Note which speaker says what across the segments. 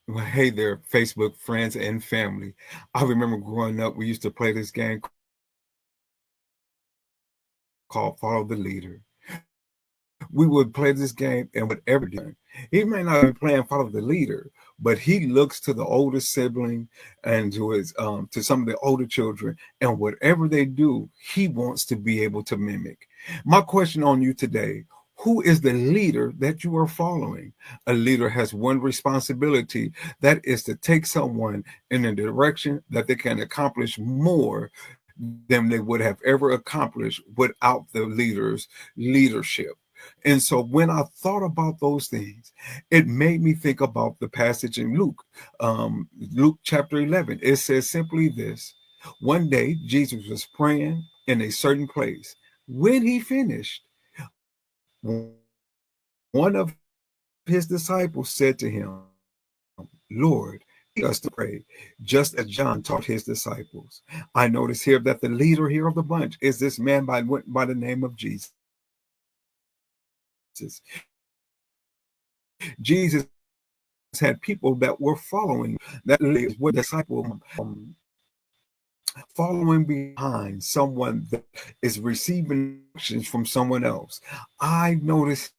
Speaker 1: Well, hey there, Facebook friends and family. I remember growing up, we used to play this game called Follow the Leader. We would play this game and whatever done. He may not be playing Follow the Leader, but he looks to the older sibling and to his to some of the older children, and whatever they do, he wants to be able to mimic. My question on you today: who is the leader that you are following? A leader has one responsibility, that is to take someone in a direction that they can accomplish more than they would have ever accomplished without the leader's leadership. And so when I thought about those things, it made me think about the passage in Luke chapter 11. It says simply this: one day Jesus was praying in a certain place. When he finished, one of his disciples said to him, Lord, teach us to pray, just as John taught his disciples. I notice here that the leader here of the bunch is this man by the name of Jesus. Jesus had people that were following, that were disciples, following behind someone that is receiving instructions from someone else. I notice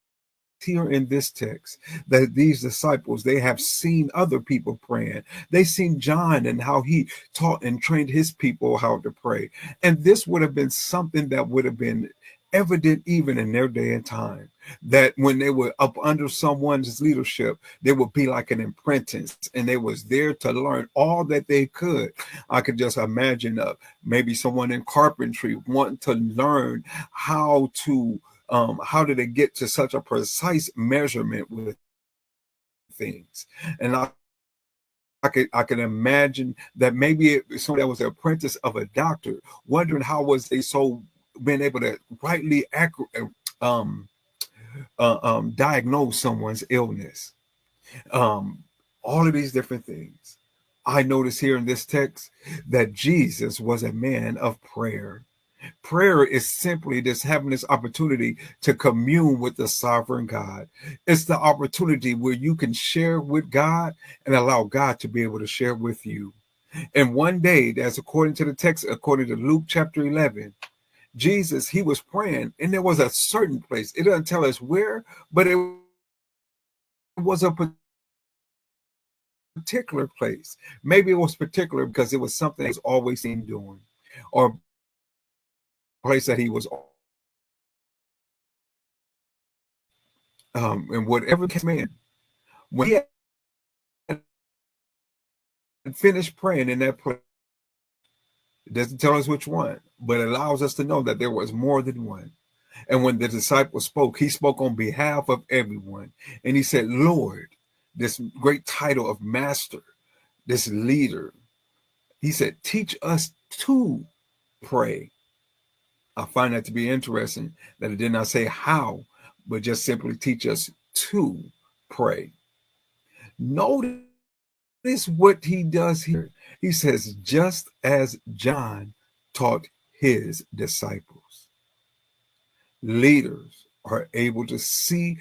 Speaker 1: here in this text that these disciples, they have seen other people praying. They seen John and how he taught and trained his people how to pray. And this would have been something that would have been evident even in their day and time, that when they were up under someone's leadership, they would be like an apprentice, and they was there to learn all that they could. I could just imagine maybe someone in carpentry wanting to learn how did they get to such a precise measurement with things. And I can imagine that maybe someone that was an apprentice of a doctor, wondering how was they so being able to rightly diagnose someone's illness. All of these different things. I notice here in this text that Jesus was a man of prayer. Prayer is simply just having this opportunity to commune with the sovereign God. It's the opportunity where you can share with God and allow God to be able to share with you. And one day, that's according to the text, according to Luke chapter 11, Jesus, he was praying, and there was a certain place. It doesn't tell us where, but it was a particular place. Maybe it was particular because it was something he was always seen doing, or place that he was and whatever man, when he had finished praying in that place, it doesn't tell us which one, but it allows us to know that there was more than one. And when the disciple spoke, he spoke on behalf of everyone. And he said, Lord, this great title of master, this leader, he said, teach us to pray. I find that to be interesting that it did not say how, but just simply teach us to pray. Notice what he does here. He says, just as John taught his disciples. Leaders are able to see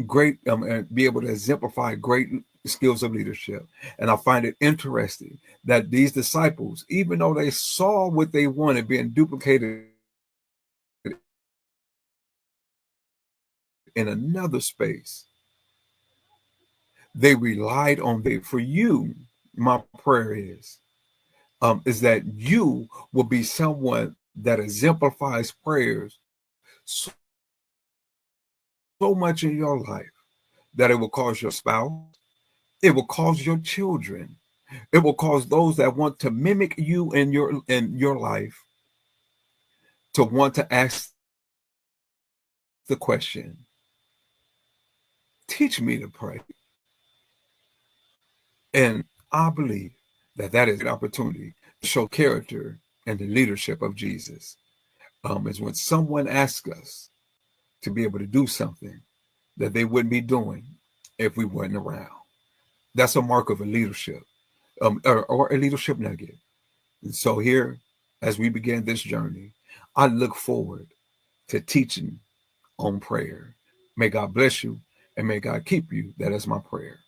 Speaker 1: great and be able to exemplify great skills of leadership. And I find it interesting that these disciples, even though they saw what they wanted being duplicated in another space, they relied on faith. For you, my prayer is that you will be someone that exemplifies prayers so, so much in your life that it will cause your spouse, it will cause your children, it will cause those that want to mimic you in your life to want to ask the question, teach me to pray. And I believe that that is an opportunity to show character and the leadership of Jesus. Is when someone asks us to be able to do something that they wouldn't be doing if we weren't around. That's a mark of a leadership, or a leadership nugget. And so here, as we begin this journey, I look forward to teaching on prayer. May God bless you and may God keep you. That is my prayer.